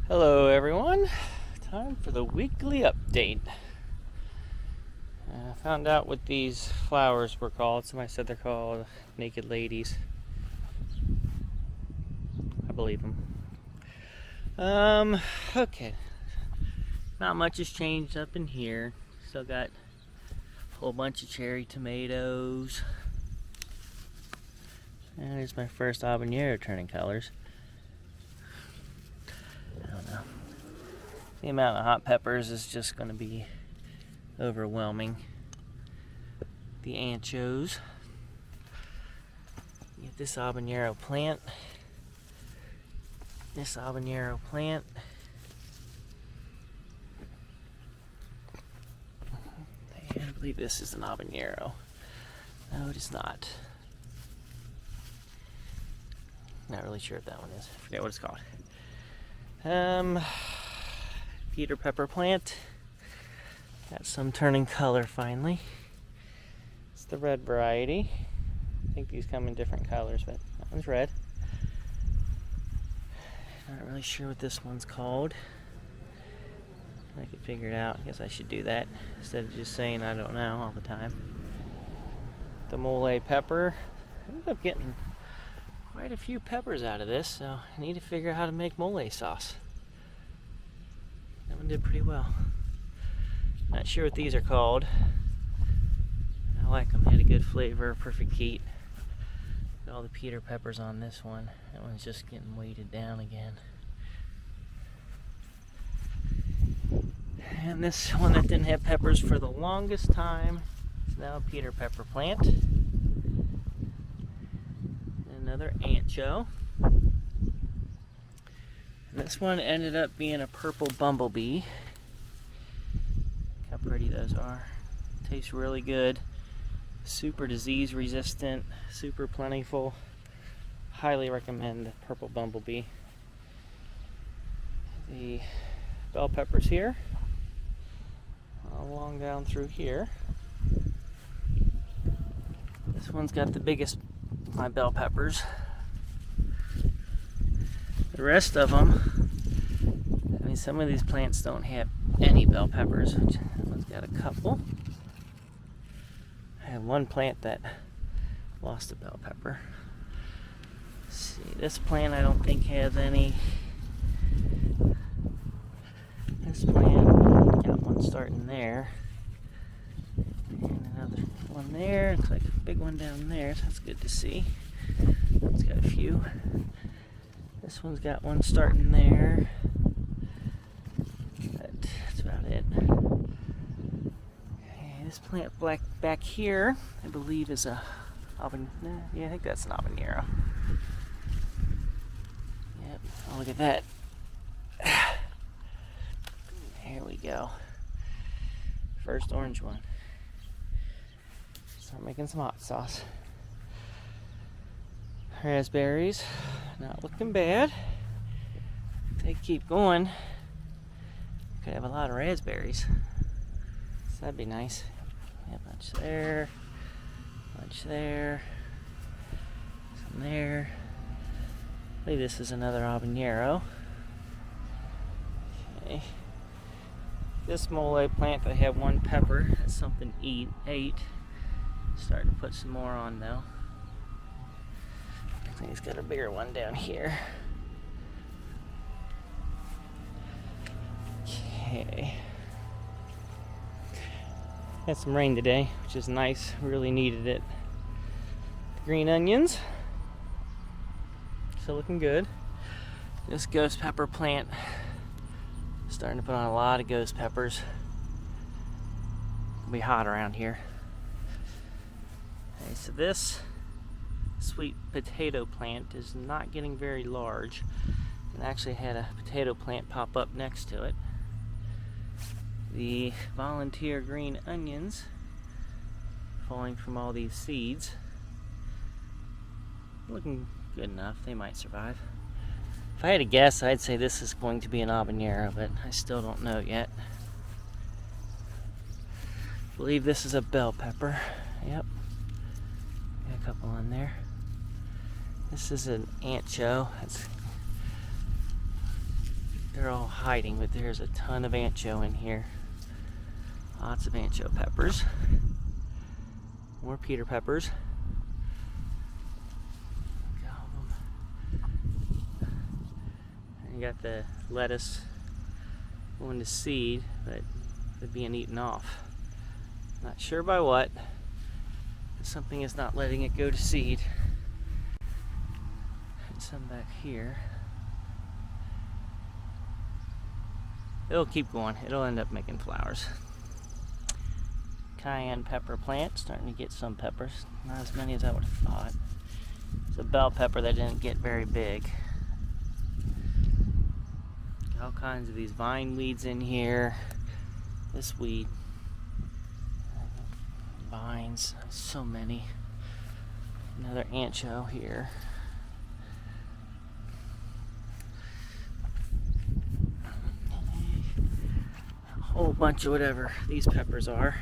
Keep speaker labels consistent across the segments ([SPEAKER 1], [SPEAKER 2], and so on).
[SPEAKER 1] Hello everyone, time for the weekly update. I found out what these flowers were called. Somebody said they're called naked ladies. I believe them. Okay. Not much has changed up in here. Still got a whole bunch of cherry tomatoes. And there's my first habanero turning colors. I don't know. The amount of hot peppers is just going to be overwhelming. The anchos. Get this habanero plant. And I believe this is an habanero. No, it is not. Not really sure if that one is. I forget what it's called. Peter pepper plant. Got some turning color finally. It's the red variety. I think these come in different colors, but that one's red. Not really sure what this one's called. I could figure it out. I guess I should do that instead of just saying I don't know all the time. The mole pepper. I ended up getting quite a few peppers out of this, so I need to figure out how to make mole sauce. That one did pretty well. Not sure what these are called. I like them. They had a good flavor, perfect heat. Got all the Peter peppers on this one. That one's just getting weighted down again. And this one that didn't have peppers for the longest time is now a Peter pepper plant. Another ancho. And this one ended up being a purple bumblebee. Look how pretty those are. Tastes really good. Super disease resistant, super plentiful. Highly recommend the purple bumblebee. The bell peppers here. Along down through here. This one's got the biggest of my bell peppers. The rest of them, I mean, some of these plants don't have any bell peppers. That one's got a couple. I have one plant that lost a bell pepper. Let's see, this plant I don't think has any. This plant got one starting there. And another one there. Looks like a big one down there, so that's good to see. It's got a few. This one's got one starting there. But that's about it. Okay, this plant back here, I believe is a yeah, I think that's an habanero. Yep, oh, look at that. Here we go. First orange one. Start making some hot sauce. Raspberries, not looking bad. If they keep going, could have a lot of raspberries. So that'd be nice. Yeah, a bunch there, bunch there, some there. I believe this is another habanero. Okay. This mole plant, I have one pepper. That's something to eat. Starting to put some more on though. I think he's got a bigger one down here. Okay. Had some rain today, which is nice. Really needed it. The green onions. Still looking good. This ghost pepper plant. Starting to put on a lot of ghost peppers. It'll be hot around here. Okay, so this sweet potato plant is not getting very large. And actually had a potato plant pop up next to it. The volunteer green onions falling from all these seeds. Looking good enough, they might survive. If I had to guess, I'd say this is going to be an habanero, but I still don't know yet. I believe this is a bell pepper. Yep. Got a couple on there. This is an ancho. they're all hiding, but there's a ton of ancho in here. Lots of ancho peppers. More Peter peppers. And you got the lettuce going to seed, but they're being eaten off. Not sure by what. Something is not letting it go to seed. And some back here. It'll keep going. It'll end up making flowers. Cayenne pepper plant, starting to get some peppers. Not as many as I would have thought. It's a bell pepper that didn't get very big. All kinds of these vine weeds in here. This weed. Vines, so many. Another ancho here. A whole bunch of whatever these peppers are.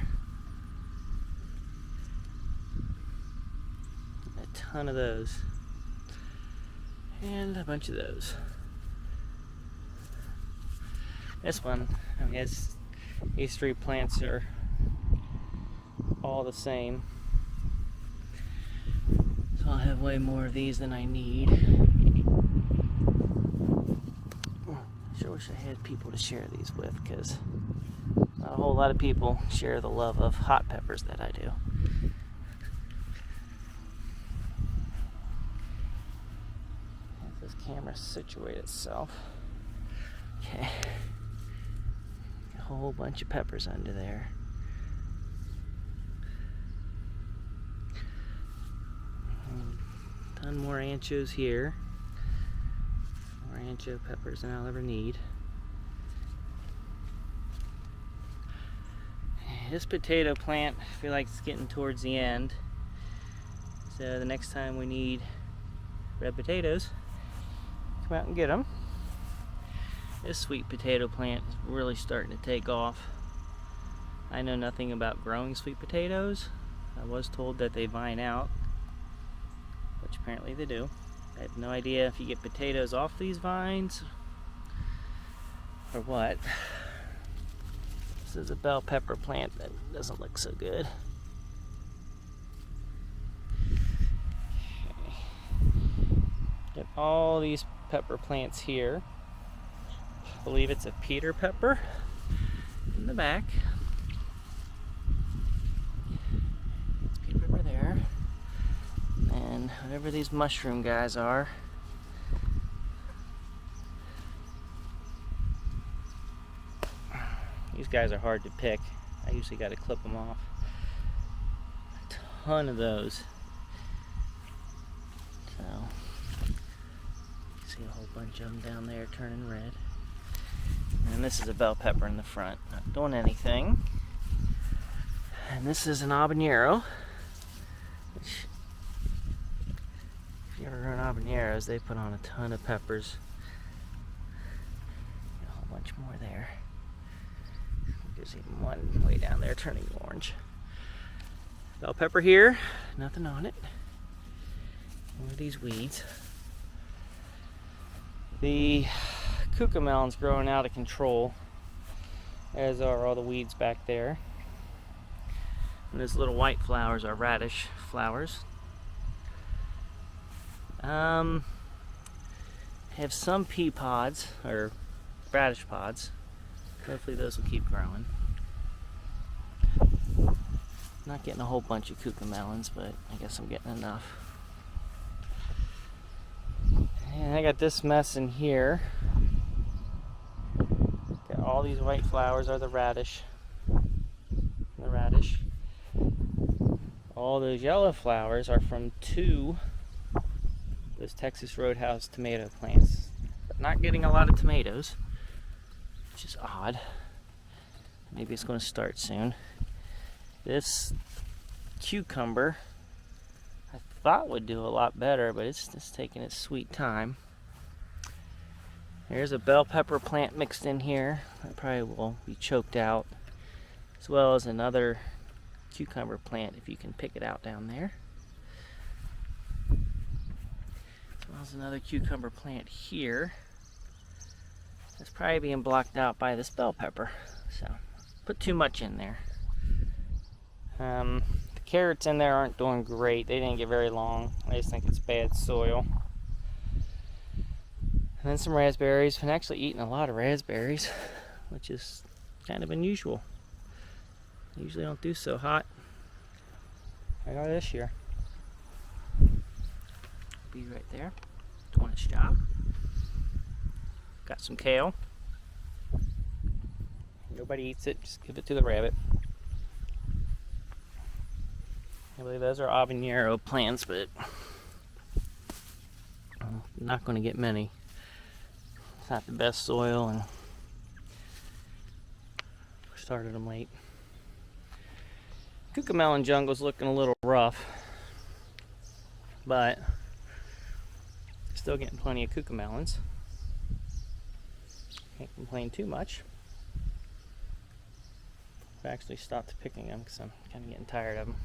[SPEAKER 1] A ton of those. And a bunch of those. This one, I mean, these three plants are all the same. So I'll have way more of these than I need. I sure wish I had people to share these with, because not a whole lot of people share the love of hot peppers that I do. Let this camera situate itself. Okay. A whole bunch of peppers under there. Ton more anchos here. More ancho peppers than I'll ever need. This potato plant, I feel like it's getting towards the end. So the next time we need red potatoes, come out and get them. This sweet potato plant is really starting to take off. I know nothing about growing sweet potatoes. I was told that they vine out, which apparently they do. I have no idea if you get potatoes off these vines or what. This is a bell pepper plant that doesn't look so good. Okay. Get all these pepper plants here. I believe it's a Peter pepper in the back. It's Peter pepper there. And whatever these mushroom guys are. These guys are hard to pick. I usually got to clip them off. A ton of those. So, you see a whole bunch of them down there turning red. And this is a bell pepper in the front, not doing anything. And this is an habanero, which, if you ever grown habaneros, they put on a ton of peppers. A whole bunch more there. There's even one way down there turning orange. Bell pepper here, nothing on it. One of these weeds. The cucamelon's growing out of control, as are all the weeds back there. And those little white flowers are radish flowers. Have some pea pods, or radish pods. Hopefully those will keep growing. Not getting a whole bunch of cucamelons, but I guess I'm getting enough. And I got this mess in here. Got all these white flowers are the radish. All those yellow flowers are from those Texas Roadhouse tomato plants. But not getting a lot of tomatoes, which is odd. Maybe it's going to start soon. This cucumber I thought would do a lot better, but it's just taking its sweet time. There's a bell pepper plant mixed in here that probably will be choked out, as well as another cucumber plant if you can pick it out down there. As well as another cucumber plant here. It's probably being blocked out by this bell pepper. So, put too much in there. The carrots in there aren't doing great. They didn't get very long. I just think it's bad soil. And then some raspberries. Been actually eating a lot of raspberries, which is kind of unusual. Usually don't do so hot. I got this year. Be right there, doing its job. Got some kale. Nobody eats it, just give it to the rabbit. I believe those are habanero plants, but I'm not going to get many. It's not the best soil, and we started them late. Cucamelon jungle's looking a little rough, but still getting plenty of cucamelons. Can't complain too much. I've actually stopped picking them because I'm kind of getting tired of them.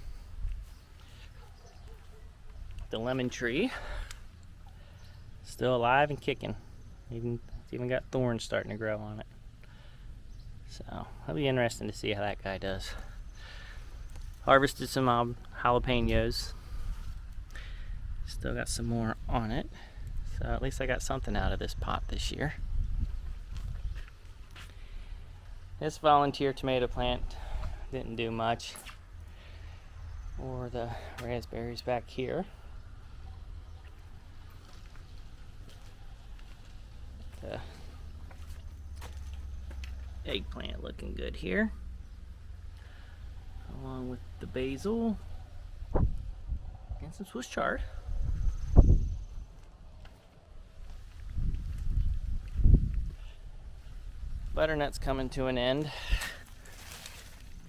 [SPEAKER 1] The lemon tree, still alive and kicking. It's even got thorns starting to grow on it. So it'll be interesting to see how that guy does. Harvested some jalapenos. Still got some more on it. So at least I got something out of this pot this year. This volunteer tomato plant didn't do much. Or the raspberries back here. The eggplant looking good here, along with the basil and some Swiss chard. Butternut's coming to an end,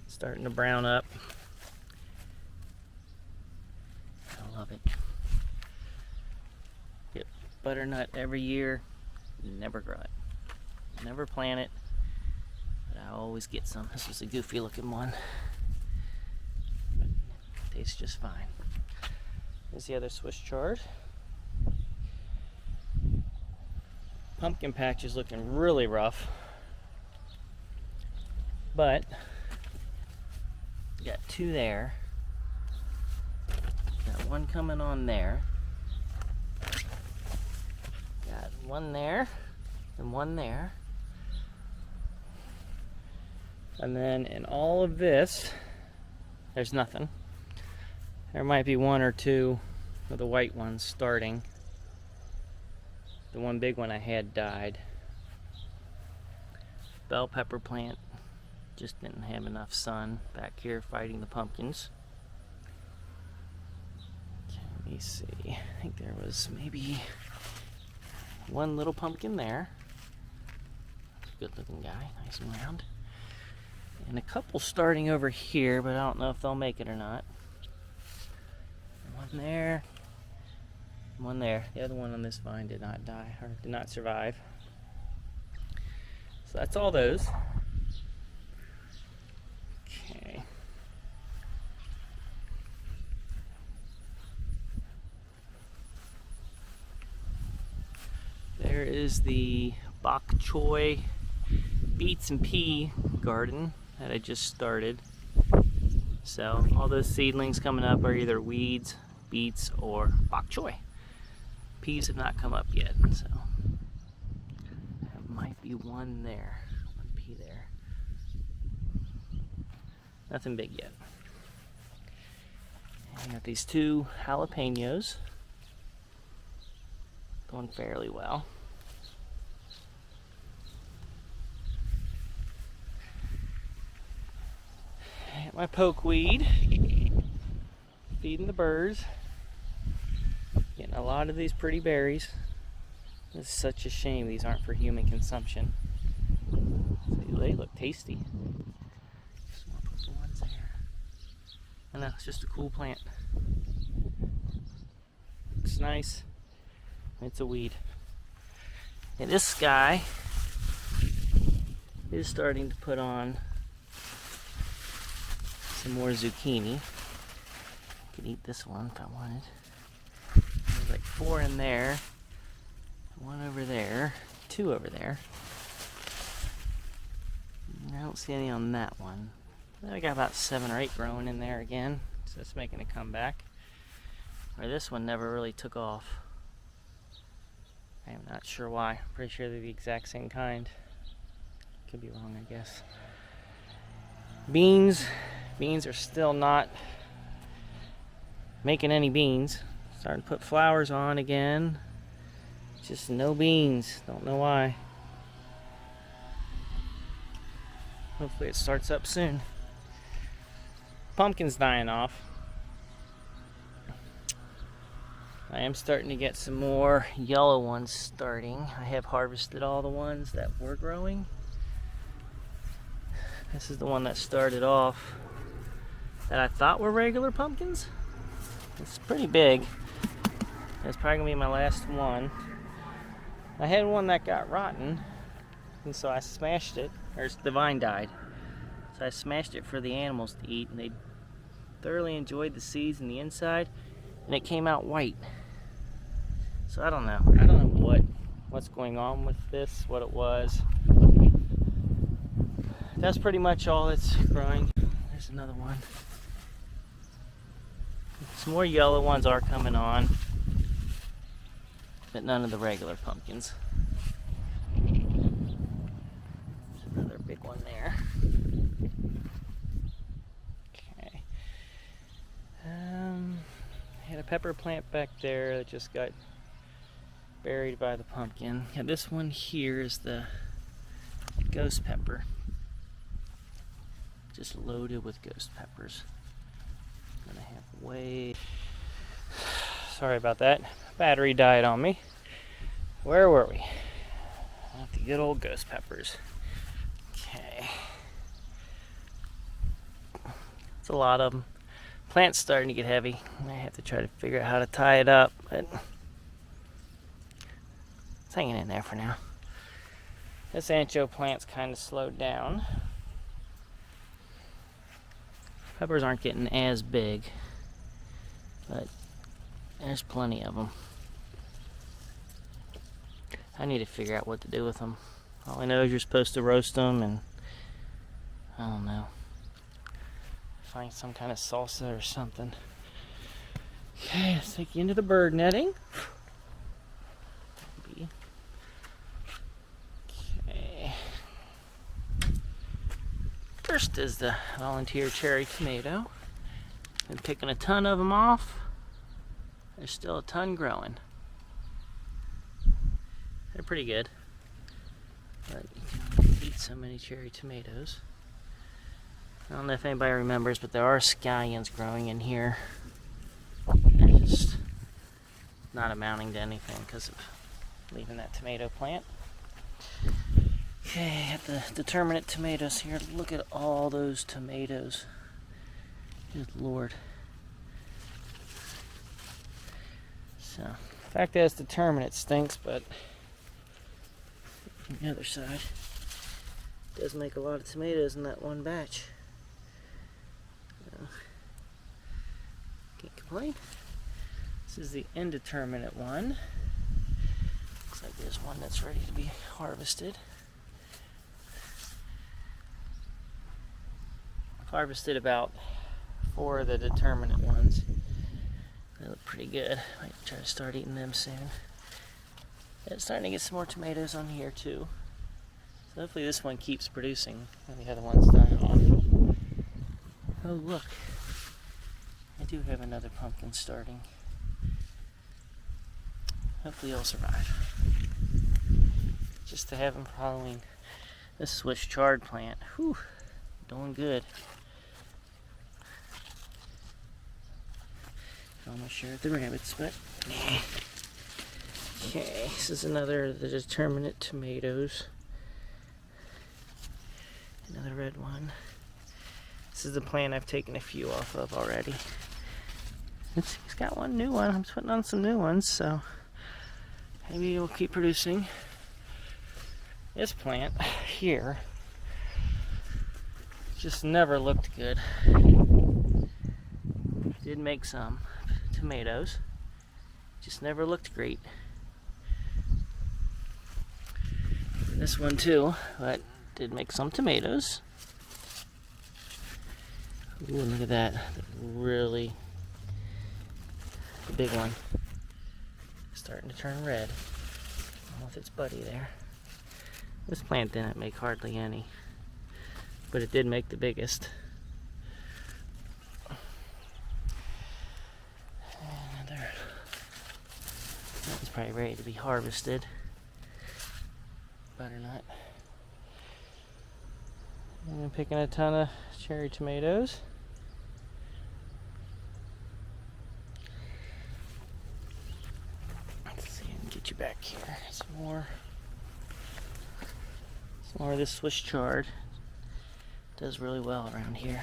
[SPEAKER 1] starting to brown up. I love it. Get butternut every year. Never grow it, never plant it, but I always get some. This was a goofy looking one, but it tastes just fine. Here's the other Swiss chard. Pumpkin patch is looking really rough, but got two there, got one coming on there. Got one there and one there. And then in all of this, there's nothing. There might be one or two of the white ones starting. The one big one I had died. Bell pepper plant just didn't have enough sun back here fighting the pumpkins. Let me see. I think there was maybe one little pumpkin there. Good looking guy, nice and round. And a couple starting over here, but I don't know if they'll make it or not. One there, one there. The other one on this vine did not die, or did not survive. So that's all those. Okay. There is the bok choy beets and pea garden that I just started. So all those seedlings coming up are either weeds, beets, or bok choy. Peas have not come up yet, so there might be one there, one pea there. Nothing big yet. And I got these two jalapenos going fairly well. Got my pokeweed, feeding the birds, getting a lot of these pretty berries. It's such a shame these aren't for human consumption. See, they look tasty. Just want to put the ones there. I know, it's just a cool plant. Looks nice. It's a weed. And this guy is starting to put on some more zucchini. I could eat this one if I wanted. There's like 4 in there, 1 over there, 2 over there. don't see any on that one. I got about 7 or 8 growing in there again, so it's making a comeback. Or this one never really took off. I'm not sure why. Pretty sure they're the exact same kind. Could be wrong, I guess. Beans. Beans are still not making any beans. Starting to put flowers on again. Just no beans. Don't know why. Hopefully it starts up soon. Pumpkin's dying off. I am starting to get some more yellow ones starting. I have harvested all the ones that were growing. This is the one that started off that I thought were regular pumpkins. It's pretty big. It's probably gonna be my last one. I had one that got rotten, and so I smashed it, or the vine died. So I smashed it for the animals to eat, and they thoroughly enjoyed the seeds and the inside, and it came out white. So I don't know. I don't know what's going on with this, what it was. That's pretty much all that's growing. There's another one. Some more yellow ones are coming on, but none of the regular pumpkins. There's another big one there. Okay. I had a pepper plant back there that just got buried by the pumpkin. Yeah, this one here is the ghost pepper. Just loaded with ghost peppers. I'm gonna have way... Sorry about that. Battery died on me. Where were we? The good old ghost peppers. Okay. It's a lot of them. Plant's starting to get heavy. I have to try to figure out how to tie it up, but it's hanging in there for now. This ancho plant's kind of slowed down. Peppers aren't getting as big, but there's plenty of them. I need to figure out what to do with them. All I know is you're supposed to roast them, and I don't know. Find some kind of salsa or something. Okay, let's take you into the bird netting. Okay. First is the volunteer cherry tomato. Been picking a ton of them off. There's still a ton growing. They're pretty good, but you can eat so many cherry tomatoes. I don't know if anybody remembers, but there are scallions growing in here. They're just not amounting to anything because of leaving that tomato plant. Okay, got the determinate tomatoes here. Look at all those tomatoes. Good Lord. So, the fact that it's determinate stinks, but on the other side, it does make a lot of tomatoes in that one batch. So, can't complain. This is the indeterminate one. Looks like there's one that's ready to be harvested. I've harvested about 4 of the determinate ones. They look pretty good. Might try to start eating them soon. It's starting to get some more tomatoes on here too. So hopefully this one keeps producing and the other one's dying off. Oh look, I do have another pumpkin starting. Hopefully it'll survive. Just to have them for Halloween. This Swiss chard plant, whew, doing good. Almost sure at the rabbits, but nah. Okay, this is another of the determinate tomatoes. Another red one. This is the plant I've taken a few off of already. It's got one new one. I'm putting on some new ones, so maybe it'll keep producing. This plant here just never looked good. Did make some tomatoes, just never looked great. And this one too, but did make some tomatoes. Ooh, look at that. Really big one. Starting to turn red. Along with its buddy there. This plant didn't make hardly any, but it did make the biggest. Another. That one's probably ready to be harvested. Butternut. And I'm picking a ton of cherry tomatoes. Let's see, I can get you back here. Some more of this Swiss chard. Does really well around here.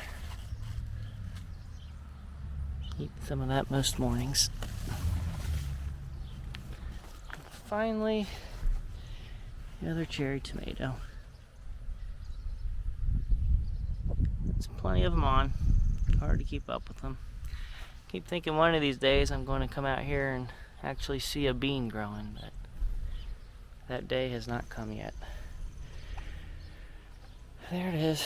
[SPEAKER 1] Eat some of that most mornings. Finally, another cherry tomato. There's plenty of them on. Hard to keep up with them. Keep thinking one of these days I'm going to come out here and actually see a bean growing, but that day has not come yet. There it is.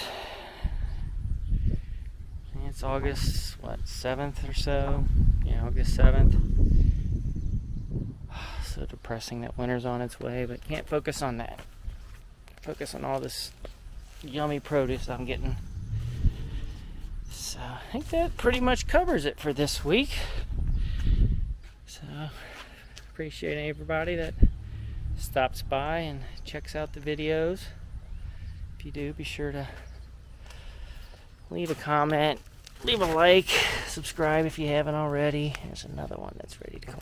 [SPEAKER 1] And it's August, 7th or so? Yeah, August 7th. So depressing that winter's on its way, but can't focus on that. Focus on all this yummy produce I'm getting. So I think that pretty much covers it for this week. So appreciate everybody that stops by and checks out the videos. If you do, be sure to leave a comment, leave a like, subscribe if you haven't already. There's another one that's ready to come.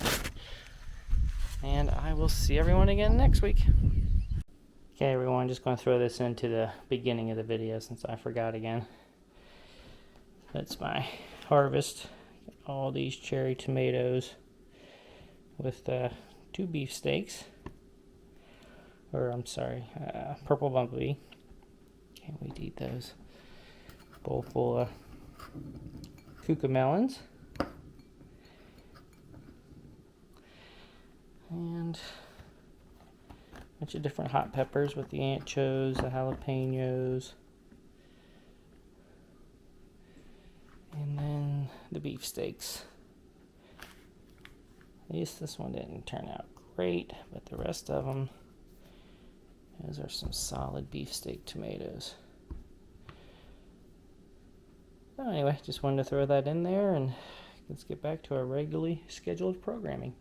[SPEAKER 1] And I will see everyone again next week. Okay everyone, just going to throw this into the beginning of the video since I forgot again. That's my harvest. All these cherry tomatoes with 2 beefsteaks. Or I'm sorry, purple bumblebee. Can't wait to eat those. Bowl full of cucamelons. And a bunch of different hot peppers with the anchos, the jalapenos. And then the beefsteaks. At least this one didn't turn out great, but the rest of them, those are some solid beefsteak tomatoes. So anyway, just wanted to throw that in there, and let's get back to our regularly scheduled programming.